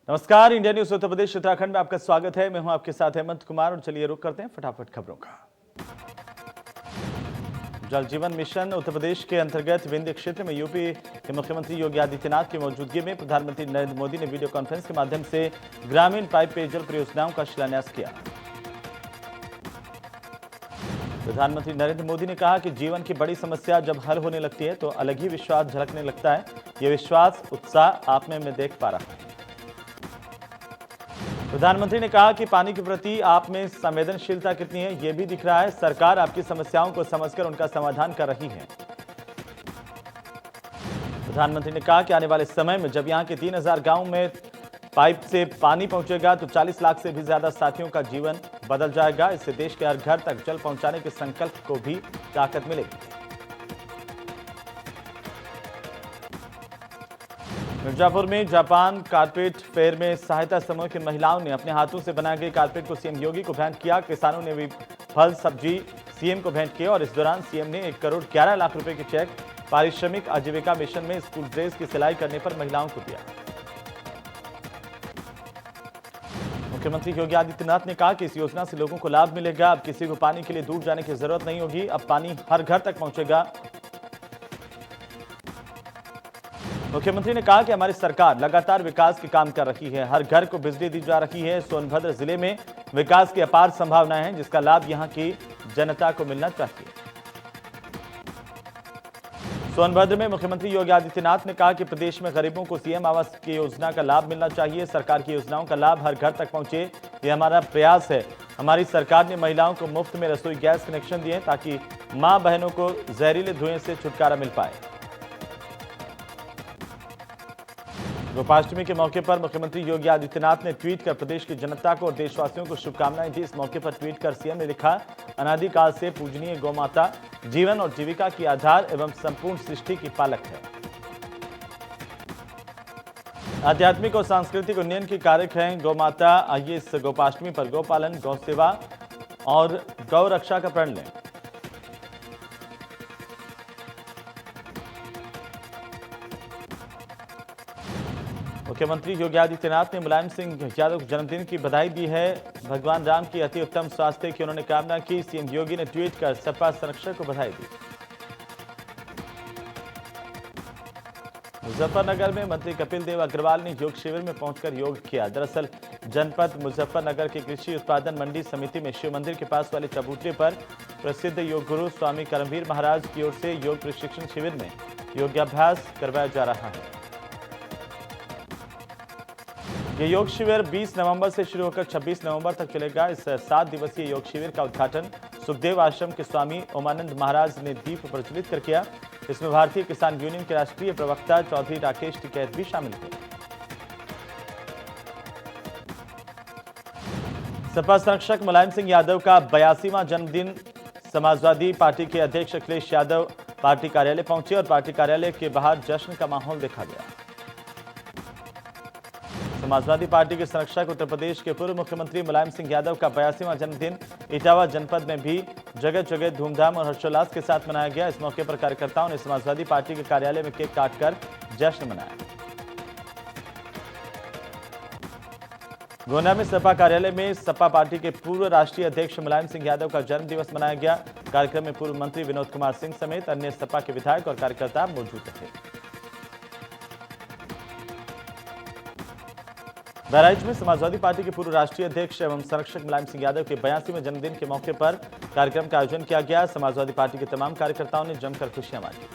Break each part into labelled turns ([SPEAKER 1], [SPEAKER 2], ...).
[SPEAKER 1] नमस्कार, India news Uttar Pradesh Uttarakhand में आपका स्वागत है। मैं हूं आपके साथ हेमंत कुमार और चलिए रुक करते हैं फटाफट खबरों का। जल जीवन मिशन उत्तर प्रदेश के अंतर्गत विंध्य क्षेत्र में यूपी के मुख्यमंत्री योगी आदित्यनाथ की मौजूदगी में प्रधानमंत्री नरेंद्र मोदी ने वीडियो कॉन्फ्रेंस के माध्यम से ग्रामीण पाइप पेयजल परियोजनाओं का शिलान्यास किया। प्रधानमंत्री नरेंद्र मोदी ने कहा कि जीवन की बड़ी समस्या जब हल होने लगती है तो अलग ही विश्वास झलकने लगता है। यह विश्वास, उत्साह आप में मैं देख पा रहा हूं। प्रधानमंत्री ने कहा कि पानी के प्रति आप में संवेदनशीलता कितनी है, यह भी दिख रहा है। सरकार आपकी समस्याओं को समझकर उनका समाधान कर रही है। प्रधानमंत्री ने कहा कि आने वाले समय में जब यहां के 3000 गांवों में पाइप से पानी पहुंचेगा तो 40 लाख से भी ज्यादा साथियों का जीवन बदल जाएगा। इससे देश के हर घर तक जल पहुंचाने के संकल्प को भी ताकत मिलेगी। मिर्जापुर में जापान कारपेट फेयर में सहायता समूह की महिलाओं ने अपने हाथों से बनाए गए कारपेट को सीएम योगी को भेंट किया। किसानों ने भी फल सब्जी सीएम को भेंट किए और इस दौरान सीएम ने 1 करोड़ 11 लाख रुपए के चेक पारिश्रमिक आजीविका मिशन में स्कूल ड्रेस की सिलाई करने पर महिलाओं को दिया। मुख्यमंत्री योगी आदित्यनाथ ने कहा कि इस योजना से लोगों को लाभ मिलेगा। अब किसी को पानी के लिए दूर जाने की जरूरत नहीं होगी। अब पानी हर घर तक पहुंचेगा। मुख्यमंत्री ने कहा कि हमारी सरकार लगातार विकास के काम कर रही है। हर घर को बिजली दी जा रही है। सोनभद्र जिले में विकास की अपार संभावनाएं हैं, जिसका लाभ यहां की जनता को मिलना चाहिए। सोनभद्र में मुख्यमंत्री योगी आदित्यनाथ ने कहा कि प्रदेश में गरीबों को सीएम आवास की योजना का लाभ मिलना चाहिए। सरकार की योजनाओं का लाभ हर घर तक पहुंचे, यह हमारा प्रयास है। हमारी सरकार ने महिलाओं को मुफ्त में रसोई गैस कनेक्शन दिए ताकि मां बहनों को जहरीले धुएं से छुटकारा मिल पाए। गोपाष्टमी के मौके पर मुख्यमंत्री योगी आदित्यनाथ ने ट्वीट कर प्रदेश की जनता को और देशवासियों को शुभकामनाएं दी। इस मौके पर ट्वीट कर सीएम ने लिखा, अनादिकाल से पूजनीय गौ माता जीवन और जीविका की आधार एवं संपूर्ण सृष्टि की पालक है। आध्यात्मिक और सांस्कृतिक उन्नयन की कारक है गौ माता। आइए इस गोपाष्टमी पर गौपालन, गौ सेवा और गौ रक्षा का प्रण लें। मुख्यमंत्री योगी आदित्यनाथ ने मुलायम सिंह यादव को जन्मदिन की बधाई दी है। भगवान राम की अति उत्तम स्वास्थ्य की उन्होंने कामना की। सीएम योगी ने ट्वीट कर सपा संरक्षक को बधाई दी। मुजफ्फरनगर में मंत्री कपिल देव अग्रवाल ने योग शिविर में पहुंचकर योग किया। दरअसल जनपद मुजफ्फरनगर के कृषि उत्पादन मंडी समिति में शिव मंदिर के पास वाले चबूतरे पर प्रसिद्ध योग गुरु स्वामी करमवीर महाराज की ओर से योग प्रशिक्षण शिविर में योगाभ्यास करवाया जा रहा है। ये योग शिविर 20 नवंबर से शुरू होकर 26 नवंबर तक चलेगा। इस 7 दिवसीय योग शिविर का उद्घाटन सुखदेव आश्रम के स्वामी ओमानंद महाराज ने दीप प्रज्वलित कर किया। इसमें भारतीय किसान यूनियन के राष्ट्रीय प्रवक्ता चौधरी राकेश टिकैत भी शामिल हुए। सपा संरक्षक मुलायम सिंह यादव का 82वां जन्मदिन। समाजवादी पार्टी के अध्यक्ष अखिलेश यादव पार्टी कार्यालय पहुंचे और पार्टी कार्यालय के बाहर जश्न का माहौल देखा गया। समाजवादी पार्टी के संरक्षक उत्तर प्रदेश के पूर्व मुख्यमंत्री मुलायम सिंह यादव का 82वां जन्मदिन इटावा जनपद में भी जगह जगह धूमधाम और हर्षोल्लास के साथ मनाया गया। इस मौके पर कार्यकर्ताओं ने समाजवादी पार्टी के कार्यालय में केक काटकर जश्न मनाया। गोंडा में सपा कार्यालय में सपा पार्टी के पूर्व राष्ट्रीय अध्यक्ष मुलायम सिंह यादव का जन्म दिवस मनाया गया। कार्यक्रम में पूर्व मंत्री विनोद कुमार सिंह समेत अन्य सपा के विधायक और कार्यकर्ता मौजूद रहे। बहराइच में समाजवादी पार्टी के पूर्व राष्ट्रीय अध्यक्ष एवं संरक्षक मुलायम सिंह यादव के 82वें जन्मदिन के मौके पर कार्यक्रम का आयोजन किया गया। समाजवादी पार्टी के तमाम कार्यकर्ताओं ने जमकर खुशियां मानी।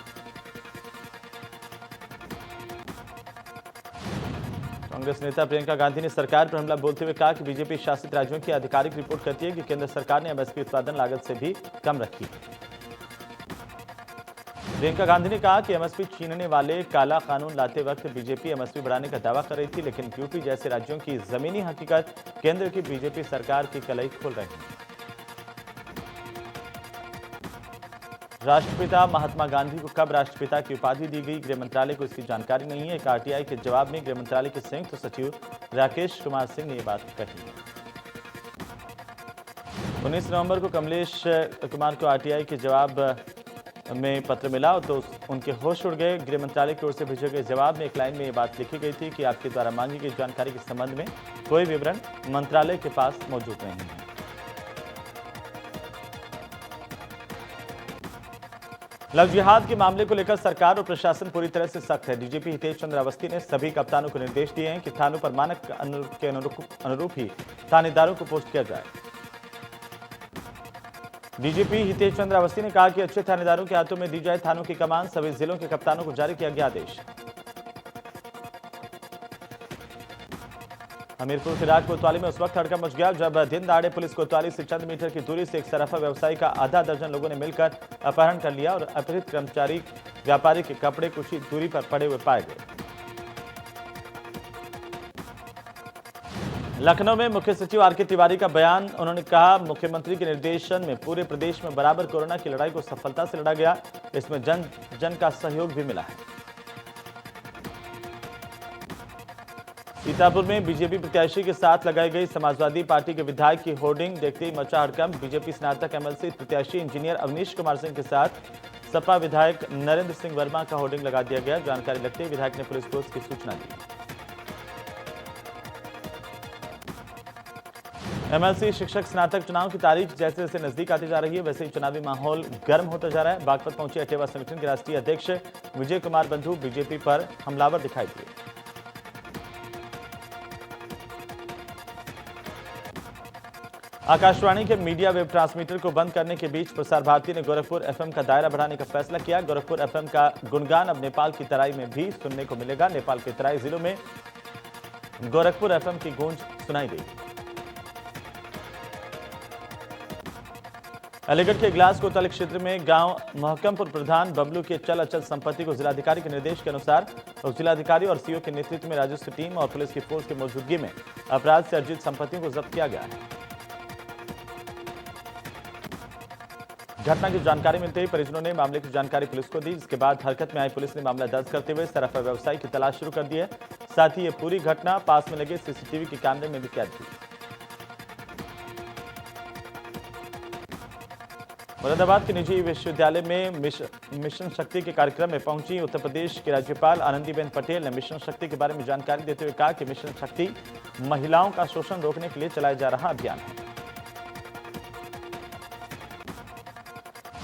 [SPEAKER 1] कांग्रेस नेता प्रियंका गांधी ने सरकार पर हमला बोलते हुए कहा कि बीजेपी शासित राज्यों की आधिकारिक रिपोर्ट कहती है कि केंद्र सरकार ने एमएसपी उत्पादन लागत से भी कम रखी है। प्रियंका गांधी ने कहा कि एमएसपी छीनने वाले काला कानून लाते वक्त बीजेपी एमएसपी बढ़ाने का दावा कर रही थी, लेकिन यूपी जैसे राज्यों की जमीनी हकीकत केंद्र की बीजेपी सरकार की कलई खोल रही है। राष्ट्रपिता महात्मा गांधी को कब राष्ट्रपिता की उपाधि दी गई, गृह मंत्रालय को इसकी जानकारी नहीं है। एक आरटीआई के जवाब में गृह मंत्रालय के संयुक्त सचिव राकेश कुमार सिंह ने यह बात कही। 19 नवंबर को कमलेश कुमार को आरटीआई के जवाब में पत्र मिला तो उनके होश उड़ गए। गृह मंत्रालय की ओर से भेजे गए जवाब में एक लाइन में ये बात लिखी गई थी कि आपके द्वारा मांगी गई जानकारी के संबंध में कोई विवरण मंत्रालय के पास मौजूद नहीं है। लव जिहाद के मामले को लेकर सरकार और प्रशासन पूरी तरह से सख्त है। डीजीपी हितेश चंद्र अवस्थी ने सभी कप्तानों को निर्देश दिए हैं कि थानों पर मानक के अनुरूप ही थानेदारों को पोस्ट किया जाए। डीजीपी हितेश चंद्र अवस्थी ने कहा कि अच्छे थानेदारों के हाथों में दी जाए थानों की कमान। सभी जिलों के कप्तानों को जारी किया गया आदेश। हमीरपुर फिराक कोतवाली में उस वक्त हड़कंप मच गया जब दिन दहाड़े पुलिस कोतवाली से चंद मीटर की दूरी से एक सराफा व्यवसायी का आधा दर्जन लोगों ने मिलकर अपहरण कर लिया और अपहृत कर्मचारी व्यापारी के कपड़े कुछ ही दूरी पर पड़े हुए पाए गए। लखनऊ में मुख्य सचिव आर के तिवारी का बयान। उन्होंने कहा, मुख्यमंत्री के निर्देशन में पूरे प्रदेश में बराबर कोरोना की लड़ाई को सफलता से लड़ा गया। इसमें जन जन का सहयोग भी मिला है। सीतापुर में बीजेपी प्रत्याशी के साथ लगाई गई समाजवादी पार्टी के विधायक की होर्डिंग देखते ही मचा हड़कंप। बीजेपी स्नातक एमएलसी प्रत्याशी इंजीनियर अवनीश कुमार सिंह के साथ सपा विधायक नरेंद्र सिंह वर्मा का होर्डिंग लगा दिया गया। जानकारी लगते ही विधायक ने पुलिस को इसकी सूचना दी। एमएलसी शिक्षक स्नातक चुनाव की तारीख जैसे जैसे नजदीक आती जा रही है वैसे ही चुनावी माहौल गर्म होता जा रहा है। बागपत पहुंचे अटेवा संगठन के राष्ट्रीय अध्यक्ष विजय कुमार बंधु बीजेपी पर हमलावर दिखाई दिए। आकाशवाणी के मीडिया वेब ट्रांसमीटर को बंद करने के बीच प्रसार भारती ने गोरखपुर एफएम का दायरा बढ़ाने का फैसला किया। गोरखपुर एफएम का गुणगान अब नेपाल की तराई में भी सुनने को मिलेगा। नेपाल के तराई जिलों में गोरखपुर एफएम की गूंज सुनाई देगी। अलीगढ़ के ग्लास कोतवाली क्षेत्र में गांव महकमपुर प्रधान बबलू के चल अचल संपत्ति को जिलाधिकारी के निर्देश के अनुसार जिलाधिकारी और सीओ के नेतृत्व में राजस्व टीम और पुलिस की फोर्स की मौजूदगी में अपराध से अर्जित संपत्तियों को जब्त किया गया है। घटना की जानकारी मिलते ही परिजनों ने मामले की जानकारी पुलिस को दी। इसके बाद हरकत में आई पुलिस ने मामला दर्ज करते हुए सराफा व्यवसायी की तलाश शुरू कर दी है। साथ ही ये पूरी घटना पास में लगे सीसीटीवी के कैमरे में भी कैद थी। मुरादाबाद के निजी विश्वविद्यालय में मिशन शक्ति के कार्यक्रम में पहुंची उत्तर प्रदेश की राज्यपाल आनंदीबेन पटेल ने मिशन शक्ति के बारे में जानकारी देते हुए कहा कि मिशन शक्ति महिलाओं का शोषण रोकने के लिए चलाया जा रहा अभियान है।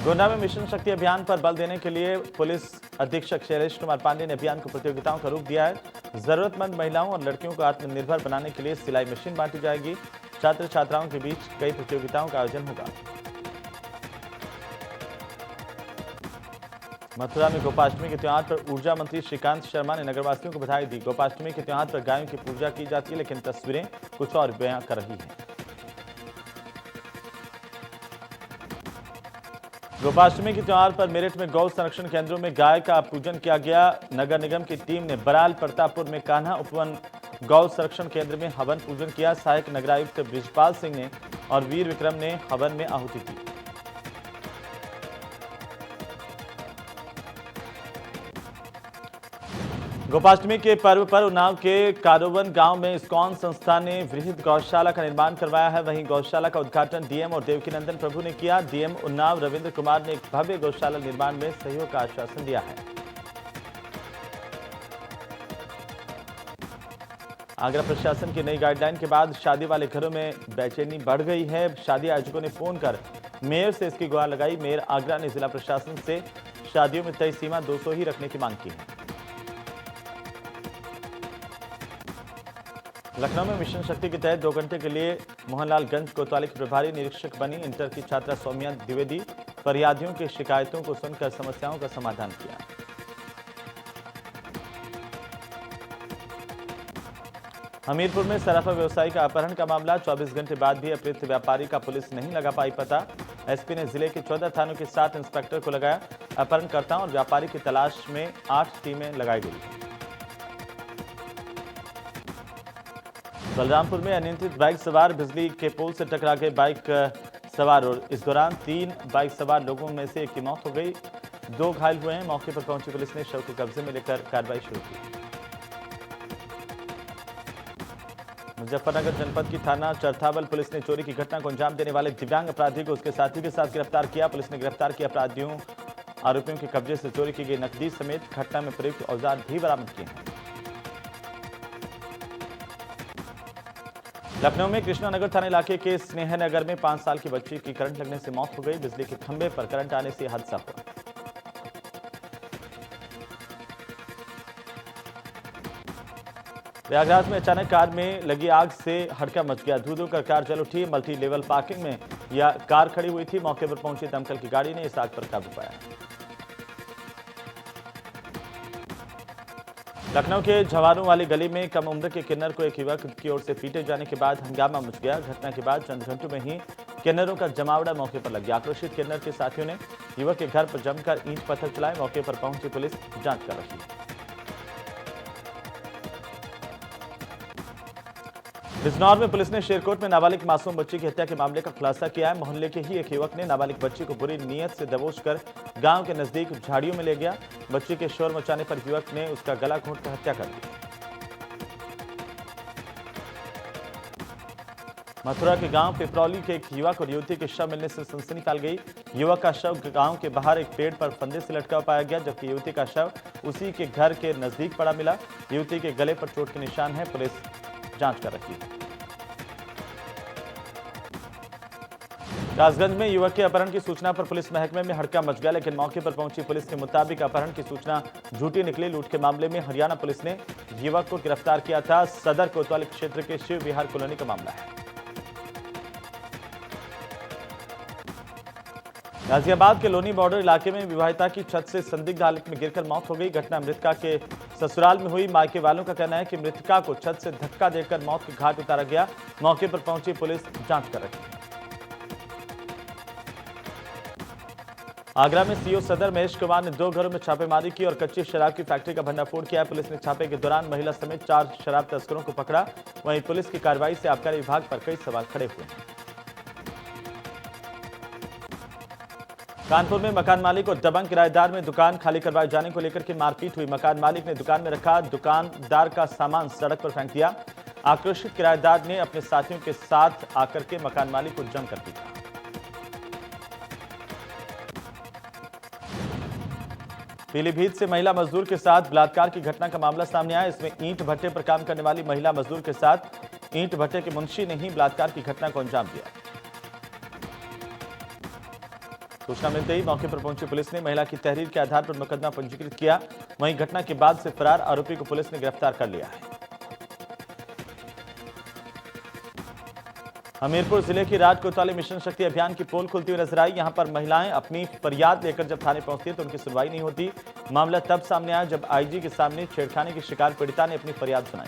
[SPEAKER 1] गोंडा में मिशन शक्ति अभियान पर बल देने के लिए पुलिस अधीक्षक शैलेश कुमार पांडे ने अभियान को प्रतियोगिताओं का रूप दिया है। जरूरतमंद महिलाओं और लड़कियों को आत्मनिर्भर बनाने के लिए सिलाई मशीन बांटी जाएगी। छात्र छात्राओं के बीच कई प्रतियोगिताओं का आयोजन होगा। मथुरा में गोपाष्टमी के त्योहार पर ऊर्जा मंत्री श्रीकांत शर्मा ने नगरवासियों को बधाई दी। गोपाष्टमी के त्योहार पर गायों की पूजा की जाती है, लेकिन तस्वीरें कुछ और बयां कर रही हैं। गोपाष्टमी के त्योहार पर मेरठ में गौ संरक्षण केंद्रों में गाय का पूजन किया गया। नगर निगम की टीम ने बराल प्रतापपुर में कान्हा उपवन गौ संरक्षण केंद्र में हवन पूजन किया। सहायक नगरायुक्त ब्रिजपाल सिंह ने और वीर विक्रम ने हवन में आहुति दी। गोपाष्टमी के पर्व पर उन्नाव के कारोवन गांव में इस्कॉन संस्था ने वृहद गौशाला का निर्माण करवाया है। वहीं गौशाला का उद्घाटन डीएम और देवकीनंदन प्रभु ने किया। डीएम उन्नाव रविंद्र कुमार ने एक भव्य गौशाला निर्माण में सहयोग का आश्वासन दिया है। आगरा प्रशासन की नई गाइडलाइन के बाद शादी वाले घरों में बेचैनी बढ़ गई है। शादी आयोजकों ने फोन कर मेयर से इसकी गुहार लगाई। मेयर आगरा ने जिला प्रशासन से शादियों में तय सीमा 200 ही रखने की मांग की है। लखनऊ में मिशन शक्ति के तहत 2 घंटे के लिए मोहनलालगंज कोतवाली की प्रभारी निरीक्षक बनी इंटर की छात्रा सौम्या द्विवेदी फरियादियों की शिकायतों को सुनकर समस्याओं का समाधान किया। हमीरपुर में सराफा व्यवसायी का अपहरण का मामला 24 घंटे बाद भी अपहृत व्यापारी का पुलिस नहीं लगा पाई पता। एसपी ने जिले के 14 थानों के 7 इंस्पेक्टर को लगाया। अपहरणकर्ताओं और व्यापारी की तलाश में 8 टीमें लगाई गई। बलरामपुर में अनियंत्रित बाइक सवार बिजली के पोल से टकरा गए बाइक सवार और इस दौरान 3 बाइक सवार लोगों में से एक की मौत हो गई। 2 घायल हुए हैं। मौके पर पहुंची पुलिस ने शव को कब्जे में लेकर कार्रवाई शुरू की। मुजफ्फरनगर जनपद की थाना चरथावल पुलिस ने चोरी की घटना को अंजाम देने वाले दिव्यांग अपराधी को उसके साथी के साथ गिरफ्तार किया। पुलिस ने गिरफ्तार किए अपराधियों आरोपियों के कब्जे से चोरी की गई नकदी समेत घटना में प्रयुक्त औजार भी बरामद किए हैं। लखनऊ में कृष्णानगर थाना इलाके के स्नेहनगर में 5 साल की बच्ची की करंट लगने से मौत हो गई। बिजली के खंभे पर करंट आने से हादसा हुआ। प्रयागराज में अचानक कार में लगी आग से हड़का मच गया। धू धू कर कार जल उठी। मल्टी लेवल पार्किंग में यह कार खड़ी हुई थी। मौके पर पहुंची दमकल की गाड़ी ने इस आग पर काबू पाया। लखनऊ के झवारों वाली गली में कम उम्र के किन्नर को एक युवक की ओर से पीटे जाने के बाद हंगामा मच गया। घटना के बाद चंद घंटों में ही किन्नरों का जमावड़ा मौके पर लग गया। आक्रोशित किन्नर के साथियों ने युवक के घर पर जमकर ईंट पत्थर चलाए। मौके पर पहुंची पुलिस जांच कर रही है। बिजनौर में पुलिस ने शेरकोट में नाबालिग मासूम बच्ची की हत्या के मामले का खुलासा किया है। मोहल्ले के ही एक युवक ने नाबालिग बच्ची को बुरी नीयत से दबोचकर गांव के नजदीक झाड़ियों में ले गया। बच्ची के शोर मचाने पर युवक ने उसका गला घोंटकर हत्या कर दी। मथुरा के गांव पिपरौली के एक युवक और युवती के शव मिलने से सनसनी फैल गई। युवक का शव गांव के बाहर एक पेड़ पर फंदे से लटका पाया गया, जबकि युवती का शव उसी के घर के नजदीक पड़ा मिला। युवती के गले पर चोट के निशान है। पुलिस जांच कर रही है। कासगंज में युवक के अपहरण की सूचना पर पुलिस महकमे में हड़का मच गया, लेकिन मौके पर पहुंची पुलिस के मुताबिक अपहरण की सूचना झूठी निकली। लूट के मामले में हरियाणा पुलिस ने युवक को गिरफ्तार किया था। सदर कोतवाली क्षेत्र के शिव विहार कॉलोनी का मामला है। गाजियाबाद के लोनी बॉर्डर इलाके में विवाहिता की छत से संदिग्ध हालत में गिरकर मौत हो गई। घटना मृतका के ससुराल में हुई। मायके वालों का कहना है कि मृतका को छत से धक्का देकर मौत के घाट उतारा गया। मौके पर पहुंची पुलिस जांच कर रही है। आगरा में सीओ सदर महेश कुमार ने 2 घरों में छापेमारी की और कच्ची शराब की फैक्ट्री का भंडाफोड़ किया। पुलिस ने छापे के दौरान महिला समेत 4 शराब तस्करों को पकड़ा। वहीं पुलिस की कार्रवाई से आबकारी विभाग पर कई सवाल खड़े हुए हैं। कानपुर में मकान मालिक और दबंग किराएदार में दुकान खाली करवाए जाने को लेकर के मारपीट हुई। मकान मालिक ने दुकान में रखा दुकानदार का सामान सड़क पर फेंक दिया। आक्रोशित किराएदार ने अपने साथियों के साथ आकर के मकान मालिक को जमकर पीटा। पीलीभीत से महिला मजदूर के साथ बलात्कार की घटना का मामला सामने आया। इसमें ईंट भट्टे पर काम करने वाली महिला मजदूर के साथ ईंट भट्टे के मुंशी ने ही बलात्कार की घटना को अंजाम दिया। सूचना मिलते ही मौके पर पहुंची पुलिस ने महिला की तहरीर के आधार पर मुकदमा पंजीकृत किया। वहीं घटना के बाद से फरार आरोपी को पुलिस ने गिरफ्तार कर लिया है। हमीरपुर जिले की राज कोतवाली मिशन शक्ति अभियान की पोल खुलती हुई नजर आई। यहां पर महिलाएं अपनी फरियाद लेकर जब थाने पहुंचती है तो उनकी सुनवाई नहीं होती। मामला तब सामने आया जब आईजी के सामने छेड़खानी की शिकार पीड़िता ने अपनी फरियाद सुनाई।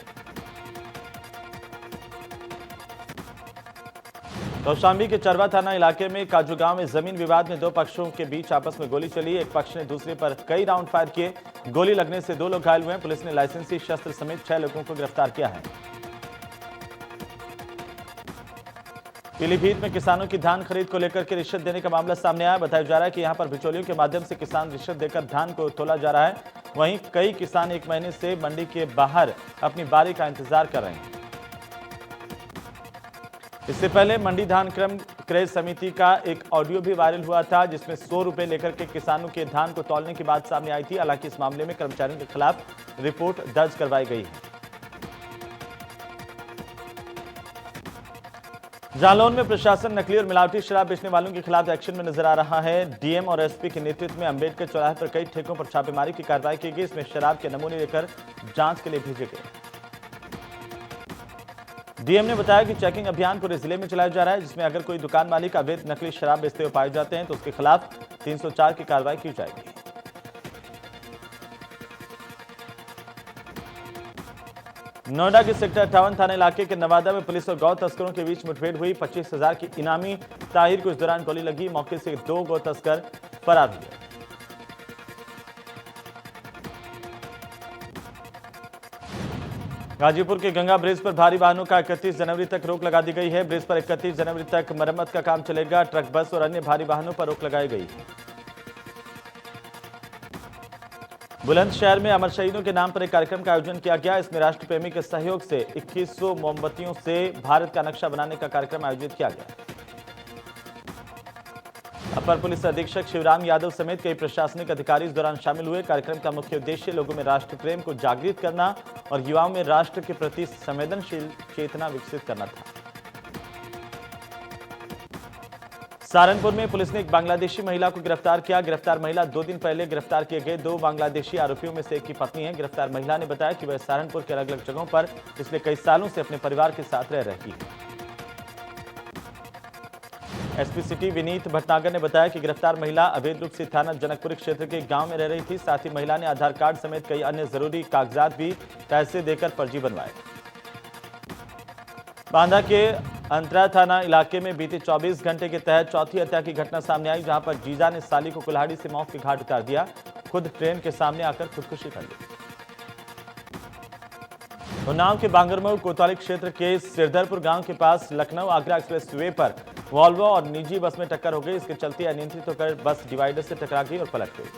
[SPEAKER 1] कौशाम्बी के चरवा थाना इलाके में काजू गांव में जमीन विवाद में 2 पक्षों के बीच आपस में गोली चली। एक पक्ष ने दूसरे पर कई राउंड फायर किए। गोली लगने से 2 लोग घायल हुए। पुलिस ने लाइसेंसी शस्त्र समेत 6 लोगों को गिरफ्तार किया है। पीलीभीत में किसानों की धान खरीद को लेकर के रिश्वत देने का मामला सामने आया। बताया जा रहा है कि यहां पर बिचौलियों के माध्यम से किसान रिश्वत देकर धान को तोला जा रहा है। वहीं कई किसान 1 महीने से मंडी के बाहर अपनी बारी का इंतजार कर रहे हैं। इससे पहले मंडी धान क्रय समिति का एक ऑडियो भी वायरल हुआ था, जिसमें 100 रुपए लेकर के किसानों के धान को तौलने की बात सामने आई थी। हालांकि इस मामले में कर्मचारियों के खिलाफ रिपोर्ट दर्ज करवाई गई है। जालौन में प्रशासन नकली और मिलावटी शराब बेचने वालों के खिलाफ एक्शन में नजर आ रहा है। डीएम और एसपी के नेतृत्व में अंबेडकर चौराहे पर कई ठेकों पर छापेमारी की कार्रवाई की गई। इसमें शराब के नमूने लेकर जांच के लिए भेजे गए। डीएम ने बताया कि चेकिंग अभियान पूरे जिले में चलाया जा रहा है, जिसमें अगर कोई दुकान मालिक अवैध नकली शराब बेचते हुए पाए जाते हैं तो उसके खिलाफ 304 की कार्रवाई की जाएगी। नोएडा के सेक्टर 58 थाना इलाके के नवादा में पुलिस और गौ तस्करों के बीच मुठभेड़ हुई। 25,000 की इनामी ताहिर को इस दौरान गोली लगी। मौके से 2 गौ तस्कर फरार हुए। गाजीपुर के गंगा ब्रिज पर भारी वाहनों का 31 जनवरी तक रोक लगा दी गई है। ब्रिज पर 31 जनवरी तक मरम्मत का काम चलेगा। ट्रक, बस और अन्य भारी वाहनों पर रोक लगाई गई है। बुलंदशहर में अमर शहीदों के नाम पर एक कार्यक्रम का आयोजन किया गया। इसमें राष्ट्र प्रेमी के सहयोग से 2100 मोमबत्तियों से भारत का नक्शा बनाने का कार्यक्रम आयोजित किया गया। अब अपर पुलिस अधीक्षक शिवराम यादव समेत कई प्रशासनिक अधिकारी इस दौरान शामिल हुए। कार्यक्रम का मुख्य उद्देश्य लोगों में राष्ट्र प्रेम को जागृत करना और युवाओं में राष्ट्र के प्रति संवेदनशील चेतना विकसित करना था। सहारनपुर में पुलिस ने एक बांग्लादेशी महिला को गिरफ्तार किया। गिरफ्तार महिला 2 दिन पहले गिरफ्तार किए गए 2 बांग्लादेशी आरोपियों में से एक की पत्नी है। गिरफ्तार महिला ने बताया कि वह सहारनपुर के अलग अलग जगहों पर पिछले कई सालों से अपने परिवार के साथ रह रही है। एसपी सिटी विनीत भटनागर ने बताया कि गिरफ्तार महिला अवैध रूप से थाना जनकपुरी क्षेत्र के गांव में रह रही थी। साथ ही महिला ने आधार कार्ड समेत कई अन्य जरूरी कागजात भी पैसे देकर फर्जी बनवाए। बांदा के अंतरा थाना इलाके में बीते 24 घंटे के तहत चौथी हत्या की घटना सामने आई, जहां पर जीजा ने साली को कुल्हाड़ी से मौत के घाट उतार दिया। खुद ट्रेन के सामने आकर खुदकुशी कर ली। उन्नाव के बांगरमऊ कोतवाली क्षेत्र के सिरदरपुर गांव के पास लखनऊ आगरा एक्सप्रेस वे पर वॉल्वो और निजी बस में टक्कर हो गई। इसके चलते अनियंत्रित होकर बस डिवाइडर से टकरा गई और पलट गई।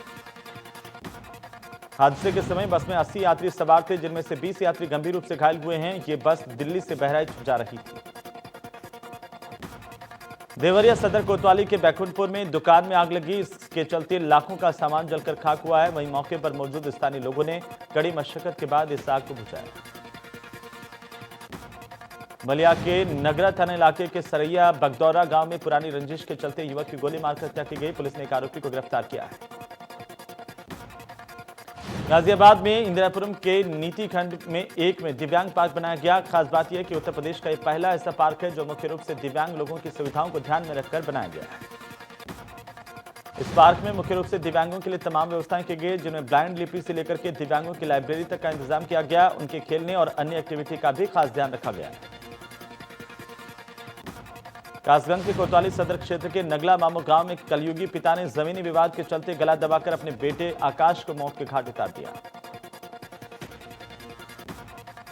[SPEAKER 1] हादसे के समय बस में 80 यात्री सवार थे, जिनमें से 20 यात्री गंभीर रूप से घायल हुए हैं। ये बस दिल्ली से बहराइच जा रही थी। देवरिया सदर कोतवाली के बैकुंठपुर में दुकान में आग लगी। इसके चलते लाखों का सामान जलकर खाक हुआ है। वहीं मौके पर मौजूद स्थानीय लोगों ने कड़ी मशक्कत के बाद इस आग को बुझाया। बलिया के नगरा थाना इलाके के सरैया बगदौरा गांव में पुरानी रंजिश के चलते युवक की गोली मारकर हत्या की गई। पुलिस ने एक आरोपी को गिरफ्तार किया है। गाजियाबाद में इंदिरापुरम के नीति खंड में दिव्यांग पार्क बनाया गया। खास बात यह कि उत्तर प्रदेश का यह पहला ऐसा पार्क है जो मुख्य रूप से दिव्यांग लोगों की सुविधाओं को ध्यान में रखकर बनाया गया है। इस पार्क में मुख्य रूप से दिव्यांगों के लिए तमाम व्यवस्थाएं की गई, जिनमें ब्लाइंड लिपि से लेकर के दिव्यांगों की लाइब्रेरी तक का इंतजाम किया गया। उनके खेलने और अन्य एक्टिविटी का भी खास ध्यान रखा गया है। कासगंज के कोतवाली सदर क्षेत्र के नगला मामू गांव में कलयुगी पिता ने जमीनी विवाद के चलते गला दबाकर अपने बेटे आकाश को मौत के घाट उतार दिया।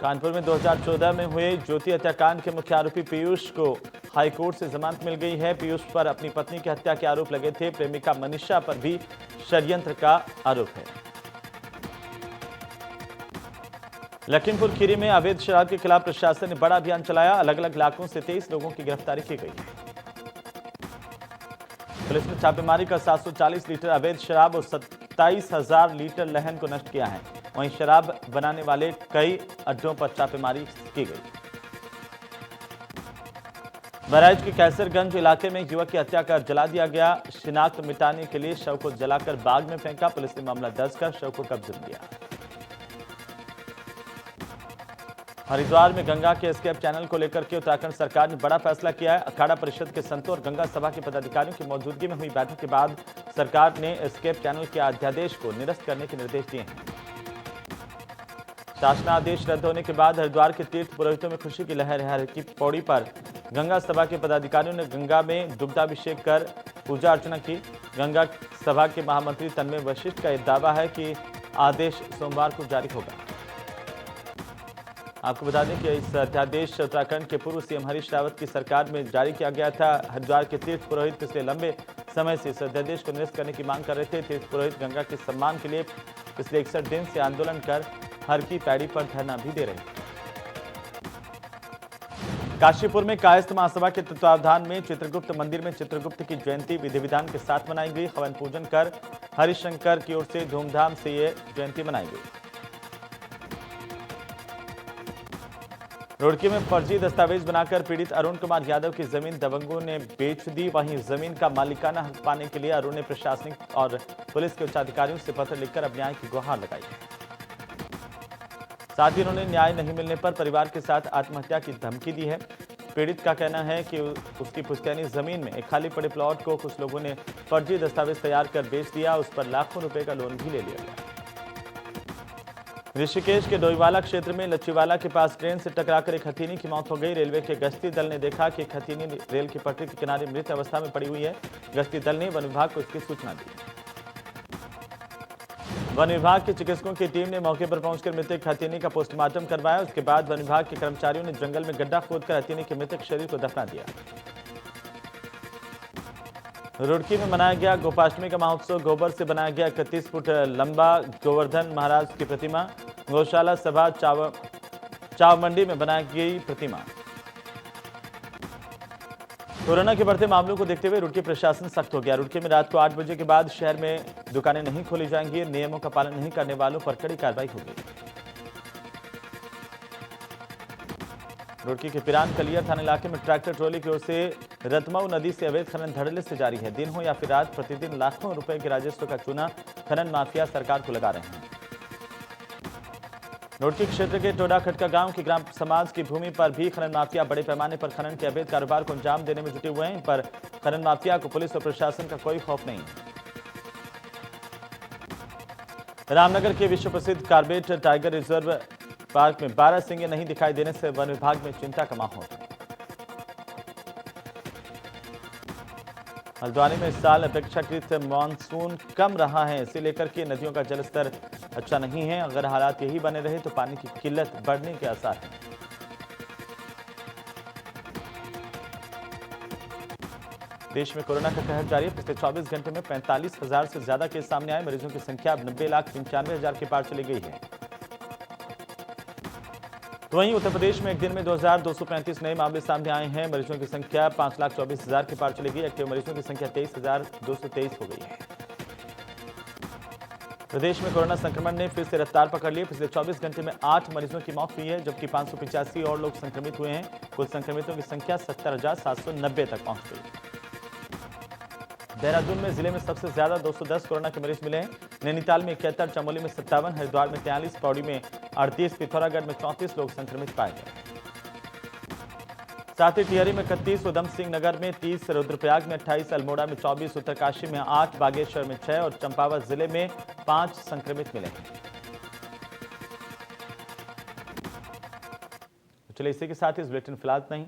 [SPEAKER 1] कानपुर में 2014 में हुए ज्योति हत्याकांड के मुख्य आरोपी पीयूष को हाईकोर्ट से जमानत मिल गई है। पीयूष पर अपनी पत्नी की हत्या के आरोप लगे थे। प्रेमिका मनीषा पर भी षड्यंत्र का आरोप है। लखीमपुर खीरी में अवैध शराब के खिलाफ प्रशासन ने बड़ा अभियान चलाया। अलग अलग इलाकों से 23 लोगों की गिरफ्तारी की गई। पुलिस ने छापेमारी कर 740 लीटर अवैध शराब और 27,000 लीटर लहन को नष्ट किया है। वहीं शराब बनाने वाले कई अड्डों पर छापेमारी की गई। बहराइच के कैसरगंज इलाके में युवक की हत्या कर जला दिया गया। शिनाख्त मिटाने के लिए शव को जलाकर बाग में फेंका। पुलिस ने मामला दर्ज कर शव को कब्जे में लिया। हरिद्वार में गंगा के एस्केप चैनल को लेकर के उत्तराखंड सरकार ने बड़ा फैसला किया है। अखाड़ा परिषद के संतों और गंगा सभा के पदाधिकारियों की मौजूदगी में हुई बैठक के बाद सरकार ने एस्केप चैनल के अध्यादेश को निरस्त करने के निर्देश दिए हैं। शासनादेश रद्द होने के बाद हरिद्वार के तीर्थ पुरोहितों में खुशी की लहर है। की पौड़ी पर गंगा सभा के पदाधिकारियों ने गंगा में दुग्धाभिषेक कर पूजा अर्चना की। गंगा सभा के महामंत्री तन्मय वशिष्ठ का यह दावा है कि आदेश सोमवार को जारी होगा। आपको बता दें कि इस अध्यादेश उत्तराखंड के पूर्व सीएम हरीश रावत की सरकार में जारी किया गया था। हरिद्वार के तीर्थ पुरोहित पिछले लंबे समय से इस अध्यादेश को निरस्त करने की मांग कर रहे थे। तीर्थ पुरोहित गंगा के सम्मान के लिए पिछले 61 दिन से आंदोलन कर हर की पैड़ी पर धरना भी दे रहे थे। काशीपुर में कायस्थ महासभा के तत्वावधान में चित्रगुप्त मंदिर में चित्रगुप्त की जयंती विधि विधान के साथ मनाई गई। हवन पूजन कर हरिशंकर की ओर से धूमधाम से ये जयंती मनाई गई। रुड़की में फर्जी दस्तावेज बनाकर पीड़ित अरुण कुमार यादव की जमीन दबंगों ने बेच दी। वहीं जमीन का मालिकाना हक पाने के लिए अरुण ने प्रशासनिक और पुलिस के उच्चाधिकारियों से पत्र लिखकर अब न्याय की गुहार लगाई। साथ ही उन्होंने न्याय नहीं मिलने पर परिवार के साथ आत्महत्या की धमकी दी है। पीड़ित का कहना है कि उसकी पुश्तैनी जमीन में एक खाली पड़े प्लॉट को कुछ लोगों ने फर्जी दस्तावेज तैयार कर बेच दिया। उस पर लाखों रुपए का लोन भी ले लिया गया। ऋषिकेश के डोईवाला क्षेत्र में लच्छीवाला के पास ट्रेन से टकराकर एक हथीनी की मौत हो गई। रेलवे के गश्ती दल ने देखा कि एक हथीनी रेल की पटरी के किनारे मृत अवस्था में पड़ी हुई है। गश्ती दल ने वन विभाग को इसकी सूचना दी। वन विभाग के चिकित्सकों की टीम ने मौके पर पहुंचकर मृतक हथीनी का पोस्टमार्टम करवाया। उसके बाद वन विभाग के कर्मचारियों ने जंगल में गड्ढा खोदकर हथीनी के मृतक शरीर को दफना दिया। रुड़की में मनाया गया गोपाष्टमी का महोत्सव। गोबर से बनाया गया 31 फुट लंबा गोवर्धन महाराज की प्रतिमा। गौशाला सभा चाव मंडी में बनाई गई प्रतिमा। कोरोना के बढ़ते मामलों को देखते हुए रुड़की प्रशासन सख्त हो गया। रुड़की में रात को 8 बजे के बाद शहर में दुकानें नहीं खोली जाएंगी। नियमों का पालन नहीं करने वालों पर कड़ी कार्रवाई होगी। रुड़की के पिरान कलियर थाना इलाके में ट्रैक्टर ट्रॉली की ओर से रतमऊ नदी से अवैध खनन धड़ल्ले से जारी है। दिन हो या फिर रात, प्रतिदिन लाखों रुपए के राजस्व का चूना खनन माफिया सरकार को लगा रहे हैं। रुड़की क्षेत्र के टोडा खटका गांव की ग्राम समाज की भूमि पर भी खनन माफिया बड़े पैमाने पर खनन के अवैध कारोबार को अंजाम देने में जुटे हुए हैं। इन पर खनन माफिया को पुलिस और प्रशासन का कोई खौफ नहीं है। रामनगर के विश्व प्रसिद्ध कार्बेट टाइगर रिजर्व पार्क में 12 सिंगे नहीं दिखाई देने से वन विभाग में चिंता का माहौल। हल्द्वानी में इस साल अपेक्षाकृत मानसून कम रहा है। इसे लेकर के नदियों का जलस्तर अच्छा नहीं है। अगर हालात यही बने रहे तो पानी की किल्लत बढ़ने के आसार हैं। देश में कोरोना का कहर जारी है। पिछले 24 घंटे में 45,000 से ज्यादा केस सामने आए। मरीजों की संख्या अब 90,95,000 के पार चली गई है। तो वहीं उत्तर प्रदेश में एक दिन में 2,235 नए मामले सामने आए हैं। मरीजों की संख्या 5,24,000 के पार चली गई। एक्टिव मरीजों की संख्या 23,223 हो गई है। प्रदेश में कोरोना संक्रमण ने फिर से रफ्तार पकड़ ली। पिछले 24 घंटे में 8 मरीजों की मौत हुई है, जबकि 585 और लोग संक्रमित हुए हैं। कुल संक्रमितों की संख्या 70,790 तक पहुंच गई। देहरादून में जिले में सबसे ज्यादा 210 कोरोना के मरीज मिले हैं। नैनीताल में 71, चमोली में 57, हरिद्वार में 43, पौड़ी में 38, पिथौरागढ़ में 34 लोग संक्रमित पाए गए। साथ ही टिहरी में 31, उधम सिंह नगर में 30, रुद्रप्रयाग में 28, अल्मोड़ा में 24, उत्तरकाशी में 8, बागेश्वर में 6 और चंपावत जिले में 5 संक्रमित मिले हैं। चलिए इसी के साथ इस बुलेटिन फिलहाल नहीं।